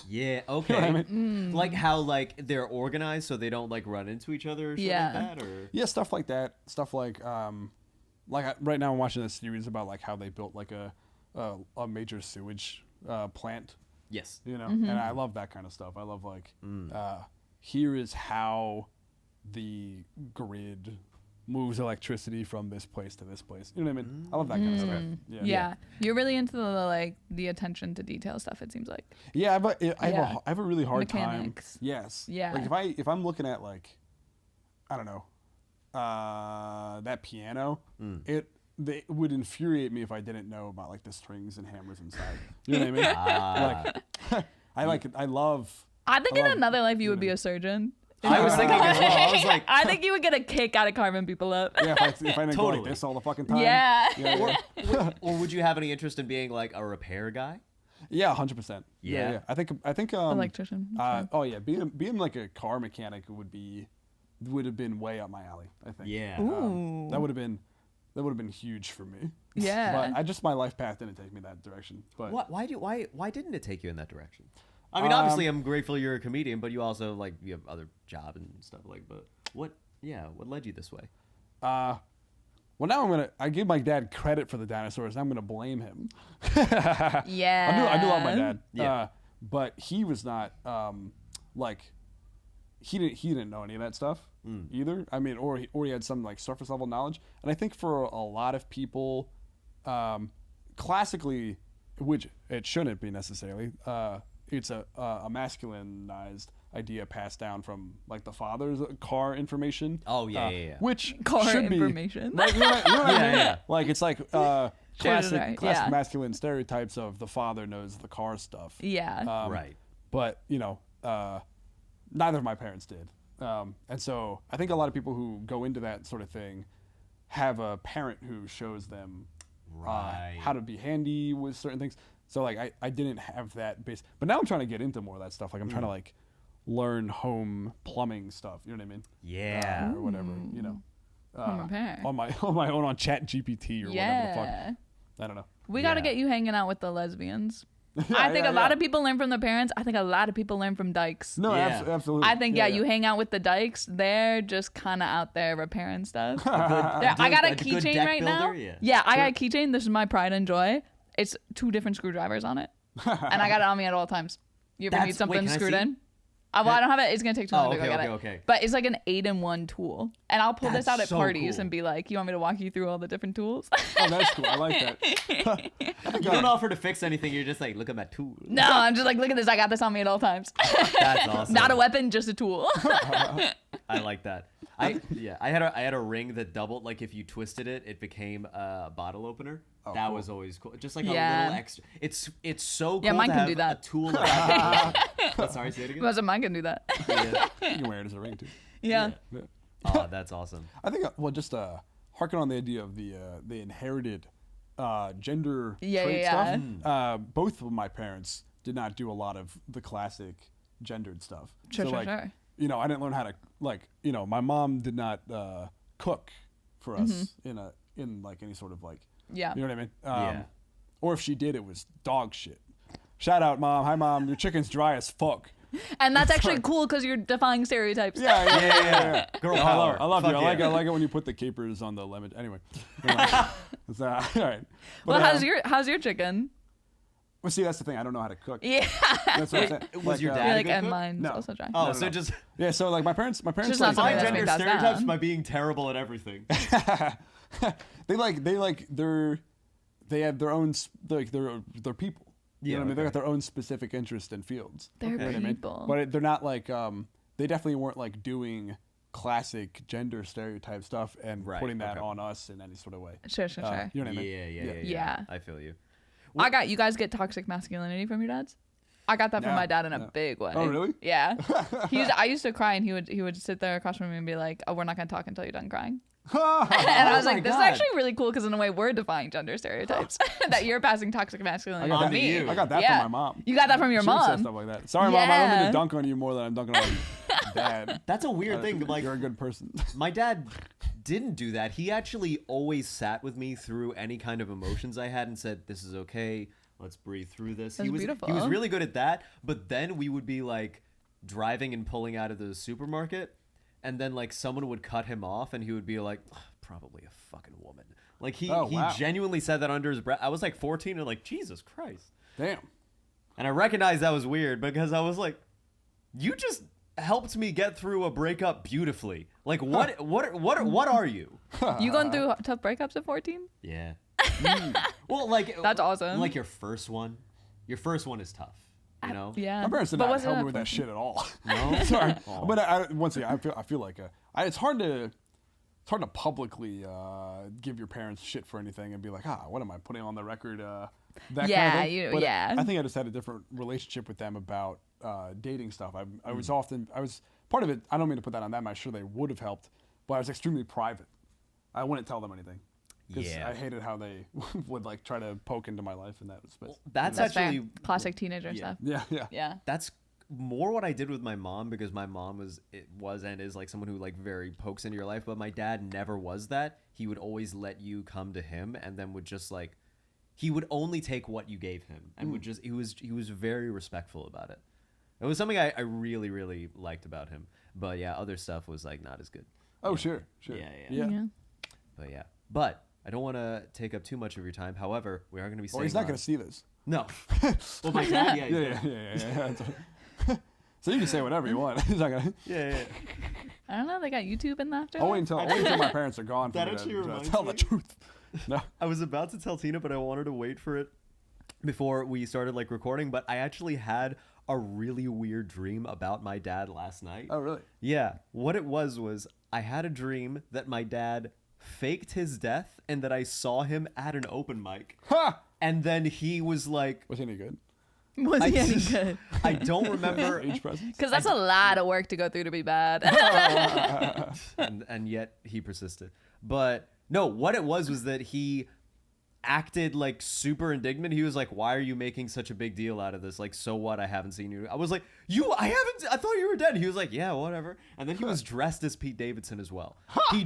Yeah. Okay. You know what I mean? Like how like they're organized so they don't like run into each other or shit Yeah. like that, or Yeah, stuff like that. Stuff like right now I'm watching a series about like how they built like a major sewage plant, yes. you know, and I love that kind of stuff. I love like here is how the grid moves electricity from this place to this place. You know what I mean? I love that kind of stuff. Yeah. You're really into the attention to detail stuff, it seems like. Yeah, I have a really hard Mechanics. time. Yes. Yeah. Like if I'm looking at like, I don't know, that piano, it would infuriate me if I didn't know about like the strings and hammers inside. You know what I mean? I love. I think in another life you would be a surgeon. I was thinking as well. I was like, I think you would get a kick out of carving people up. Yeah, if I didn't go like this all the fucking time. Yeah. or would you have any interest in being like a repair guy? Yeah, 100%. Yeah. I think Electrician. Oh yeah, being like a car mechanic would have been way up my alley, I think. Yeah. Ooh. That would have been huge for me. Yeah. But my life path didn't take me that direction. But Why didn't it take you in that direction? I mean, obviously, I'm grateful you're a comedian, but you also you have other job and stuff But what led you this way? Well, now I give my dad credit for the dinosaurs. I'm gonna blame him. Yeah. I do love my dad. Yeah. But he was not he didn't know any of that stuff either. I mean, or he had some like surface level knowledge. And I think for a lot of people, classically, which it shouldn't be necessarily, it's a masculinized idea passed down from like the father's car information. Oh yeah. Which Car should information. be right, you know what I mean? Yeah. Like it's like classic right. Yeah. masculine stereotypes of the father knows the car stuff. Yeah. Right. But neither of my parents did, and so I think a lot of people who go into that sort of thing have a parent who shows them how to be handy with certain things. So like I didn't have that base, but now I'm trying to get into more of that stuff. Like I'm trying to like learn home plumbing stuff. You know what I mean? Yeah. Or whatever. You know, Home repair. on my own on Chat GPT or whatever the fuck. I don't know. We got to Yeah. get you hanging out with the lesbians. I think a lot of people learn from their parents. I think a lot of people learn from dykes. No, Yeah. absolutely. I think you hang out with the dykes. They're just kind of out there repairing stuff. Yeah, I got a good keychain deck right now. builder, yeah. Yeah, I got a keychain. This is my pride and joy. It's 2 different screwdrivers on it, and I got it on me at all times. You ever need something can I screwed see? in? Well, I don't have it. It's gonna take too long to go get it. Okay. But it's like an 8-in-1 tool, and I'll pull this That's out at so parties cool. and be like, "You want me to walk you through all the different tools?" Oh, that's cool. I like that. You don't offer to fix anything. You're just like, look at my tool. No, I'm just like, look at this. I got this on me at all times. That's awesome. Not a weapon, just a tool. I like that. I had a ring that doubled. Like if you twisted it, it became a bottle opener. Oh, that cool. was always cool. Just like Yeah. a little extra. It's so cool. Yeah, mine to can have do that. A tool. That oh, sorry, say it again. Wasn't mine can do that. Yeah. You can wear it as a ring too. Yeah. Yeah. Oh, that's awesome. I think just harken on the idea of the inherited gender Yeah, trait yeah, stuff. Both of my parents did not do a lot of the classic gendered stuff. Sure, so sure, like, sure. you know, I didn't learn how to my mom did not cook for us in like any sort of like Yeah. you know what I mean? Yeah. Or if she did, it was dog shit. Shout out, mom. Hi, mom. Your chicken's dry as fuck. And that's actually cool because you're defying stereotypes. Yeah. Girl No, power. I love Fuck you. yeah. I like it when you put the capers on the lemon. Anyway, it's, all right. Well, But, how's your chicken? well, see, that's the thing. I don't know how to cook. Yeah. That's what I'm saying. Was your dad You're a like, good and cook? mine's No. also dry. Oh, No, so no. just Yeah, so like my parents just not like, something find that's gender being passed stereotypes down. by being terrible at everything. they have their own they're people. You know what I mean? They okay. got their own specific interest in fields. They're You know what I mean? people. But they're not like they definitely weren't like doing classic gender stereotype stuff and Right, putting that okay. on us in any sort of way. Sure, sure, sure. You know what I mean? Yeah. I feel you. You guys get toxic masculinity from your dads? I got that from No, my dad in a no. big way. Oh, really? Yeah. I used to cry and he would sit there across from me and be like, "Oh, we're not gonna talk until you're done crying." And I was my like, this is God. actually really cool because in a way we're defying gender stereotypes. That you're passing toxic masculinity got to that- me. you. I got that Yeah. from my mom. You got that from your She would say mom. stuff like that. Sorry, mom. I don't mean Yeah. to dunk on you more than I'm dunking on dad. That's a weird thing. Like You're a good person. my dad didn't do that. He actually always sat with me through any kind of emotions I had and said, "This is okay. Let's breathe through this." That's He was beautiful. really good at that. But then we would be like driving and pulling out of the supermarket, and then like someone would cut him off, and he would be like, "Probably a fucking woman." Like he wow. genuinely said that under his breath. I was like 14 and like, Jesus Christ. Damn. And I recognized that was weird because I was like, you just helped me get through a breakup beautifully. Like, what are you? You going through tough breakups at 14? Yeah. Well, like That's awesome. Like your first one is tough. You know. Yeah. My parents did But not was it help me at with that 14? shit at all. No. Sorry, Oh. but once again, I feel like it's hard to publicly give your parents shit for anything and be like, what am I putting on the record? That Yeah, kind of thing. But yeah. I think I just had a different relationship with them about dating stuff. I was part of it. I don't mean to put that on them. I'm sure they would have helped, but I was extremely private. I wouldn't tell them anything. Because Yeah. I hated how they would like try to poke into my life in that space. That's That's actually fair. Classic teenager stuff. Yeah. Yeah. that's more what I did with my mom, because my mom was and is like someone who like very pokes into your life, but my dad never was that. He would always let you come to him, and then would just like he would only take what you gave him, and would just he was very respectful about it. It was something I really, really liked about him. But yeah, other stuff was like not as good. Oh, sure. Yeah. But yeah. But I don't want to take up too much of your time. However, we are going to be Well, staying he's not on- going to see this. No. Well, my dad, yeah. Yeah. So you can say whatever you want. He's not gonna. Yeah. I don't know. They got YouTube in after. I'll wait until my parents are gone for That me actually to reminds tell me. the truth. No. I was about to tell Tina, but I wanted to wait for it before we started like recording. But I actually had a really weird dream about my dad last night. Oh, really? Yeah. What it was I had a dream that my dad faked his death and that I saw him at an open mic. Ha! And then he was like, Was he any good? Was he any good? I don't remember. Age presence? Because that's a lot of work to go through to be bad. and yet he persisted. But no, what it was that he acted like super indignant. He was like, "Why are you making such a big deal out of this? Like, so what? I haven't seen you." I was like, I thought you were dead." He was like, "Yeah, whatever." And then he was dressed as Pete Davidson as well. He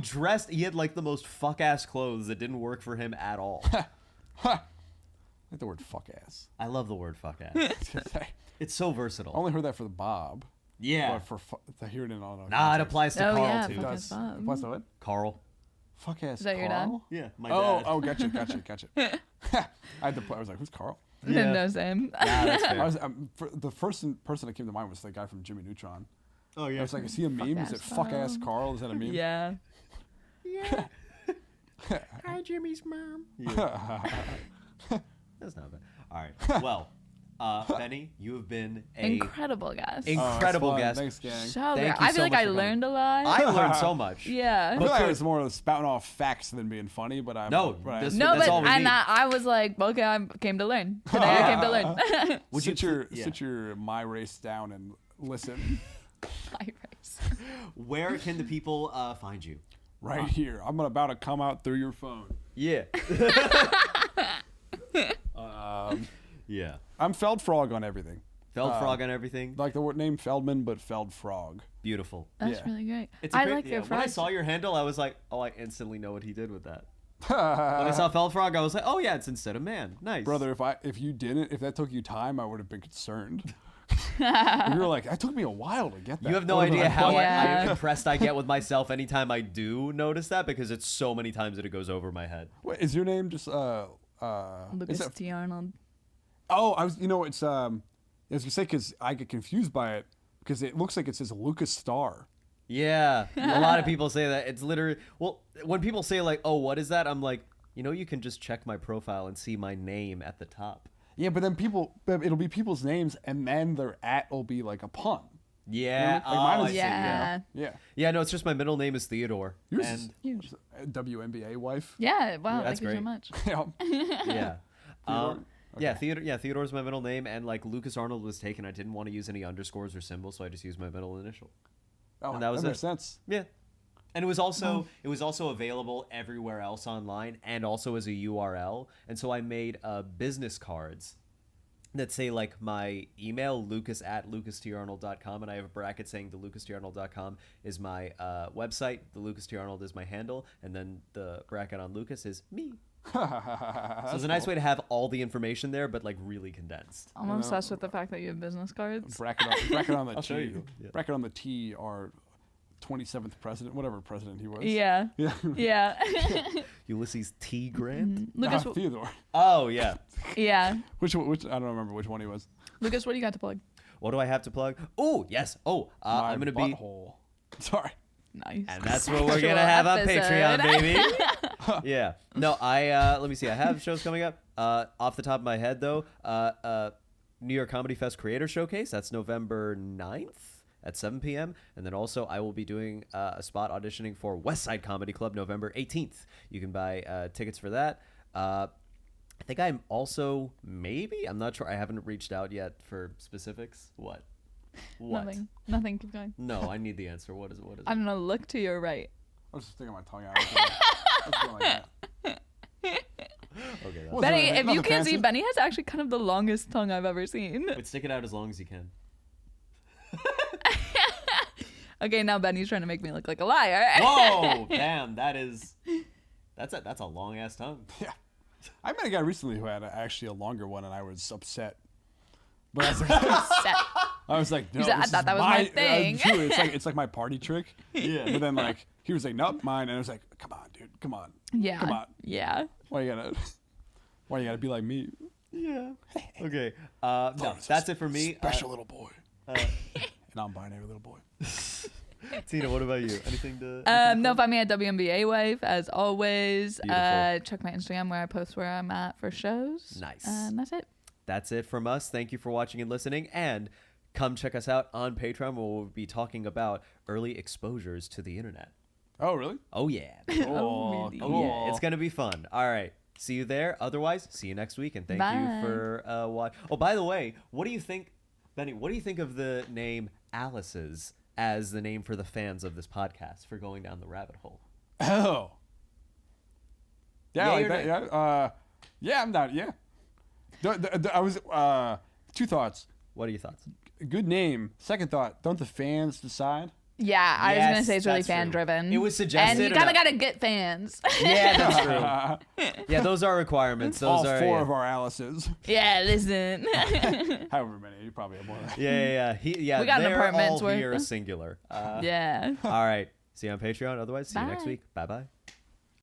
had like the most fuck ass clothes that didn't work for him at all. I like the word fuck ass. I love the word fuck ass. It's so versatile. I only heard that for the Bob. Yeah. But to hear it in all. Nah, it applies to Oh, Carl yeah, too. fuck It ass does. Bob. Applies to what? Carl. Fuck ass. Is that your dad? Carl? Yeah, my dad. Oh, gotcha. I had to. I was like, who's Carl? Yeah. No, same. Nah, that's fair. I was the first person that came to mind was the guy from Jimmy Neutron. Oh I was like, is he a meme? Is it fuck ass Carl? Is that a meme? Yeah. Hi, Jimmy's mom. That's not bad. All right. Well, Benny, you have been a Incredible guest. incredible fun. guest. Thanks, gang. So Thank good. you I so feel like much I for coming. learned a lot. I learned so much. Yeah. I feel like it's more of spouting off facts than being funny, but I'm No, but this- No, That's but all we need. and I was like, okay, I came to learn. Today I came to learn. Would sit you- your yeah. sit your my race down and listen My race. Where can the people find you? right here. I'm about to come out through your phone. Yeah. Yeah. I'm Feldfrog on everything. Feldfrog and everything. Like the word name Feldman, but Feldfrog. Beautiful. That's Yeah. really great. It's I great, like your When I frogs. saw your handle, I was like, oh, I instantly know what he did with that. When I saw Feldfrog, I was like, oh yeah, it's instead of man. Nice. Brother, if that took you time, I would have been concerned. You were like, it took me a while to get that. You have no I would've been idea like, how what? Yeah. impressed I get with myself anytime I do notice that, because it's so many times that it goes over my head. Wait, is your name just Lucas is it- T. Arnold. Oh, I was. You know, it's I was gonna say because I get confused by it because it looks like it says Lucas Star. Yeah, a lot of people say that. It's literally, well, when people say like, oh, what is that? I'm like, you can just check my profile and see my name at the top. Yeah, but then it'll be people's names, and then their @ will be like a pun. Yeah. Like mine I is- see, Yeah. Yeah. Yeah, no, it's just my middle name is Theodore. Yours and is Huge. WNBA wife. Yeah. Wow. that's Thank you so great. much. Yeah. yeah. Theodore? Yeah, Theodore's my middle name, and like Lucas Arnold was taken. I didn't want to use any underscores or symbols, so I just used my middle initial. Oh, And that was makes it. sense. Yeah. And it was also available everywhere else online and also as a URL. And so I made business cards that say like my email, lucas@lucastrarnold.com, and I have a bracket saying the lucastrarnold.com is my website, the Lucas T. Arnold is my handle, and then the bracket on Lucas is me. So it's a nice way to have all the information there, but like really condensed. I'm obsessed with the fact that you have business cards. Bracket on the I'll T. show you. Yeah. Bracket on the T. Our 27th president, whatever president he was. Yeah. Yeah. Yeah. Ulysses T. Grant? Lucas. Theodore. Oh, yeah. Yeah. Which I don't remember which one he was. Lucas, what do you got to plug? What do I have to plug? Oh, yes. Oh, My I'm going to be... butthole. Sorry. Nice. And that's what we're Sexual going to have on episode. Patreon, baby. Yeah. No, let me see. I have shows coming up. Off the top of my head, though, New York Comedy Fest Creator Showcase. That's November 9th at 7 p.m. And then also I will be doing a spot auditioning for West Side Comedy Club November 18th. You can buy tickets for that. I think I'm also I'm not sure. I haven't reached out yet for specifics. What? Nothing. Keep going. No, I need the answer. What is it? I don't know. Look to your right. I was just sticking my tongue out. I was going like that. Okay. Was Benny, there if you nothing can't see, fancy? Benny has actually kind of the longest tongue I've ever seen. But stick it out as long as you can. Okay, now Benny's trying to make me look like a liar. Whoa! Damn, that's a long ass tongue. Yeah. I met a guy recently who had actually a longer one, and I was upset. But I was like, I was like, no, You said, "I thought that was my thing." True. It's like my party trick. Yeah. But then like he was like, nope, mine, and I was like, come on, dude, come on. Yeah. Come on. Yeah. Why you gotta be like me? Yeah. Okay. No, that's it for me. Special little boy. Non-binary little boy. Tina, what about you? Anything to? No, find me at WNBA Wife as always. Beautiful. Check my Instagram where I post where I'm at for shows. Nice. And that's it. That's it from us. Thank you for watching and listening. And come check us out on Patreon where we'll be talking about early exposures to the internet. Oh really? Oh, yeah. Oh, really? Oh, yeah. It's going to be fun. All right. See you there. Otherwise, see you next week. And thank you Bye. for watching. Oh, by the way, what do you think, Benny, what do you think of the name Alice's as the name for the fans of this podcast for going down the rabbit hole? Oh. Yeah, Yeah, like you're that. Yeah. Yeah, I'm not. Yeah. I was. Two thoughts. What are your thoughts? Good name. Second thought. Don't the fans decide? Yeah, I was Yes, gonna say it's really that's true. fan driven. It was suggested and you and kind I- of gotta get fans. Yeah, that's true. Yeah, those are requirements. Those All are four yeah. of our Alices. Yeah, listen. However many. You probably have more than that. Yeah. We got an they're apartment's all worth. here singular. Yeah. All right. See you on Patreon. Otherwise, see you next Bye. week. Bye bye.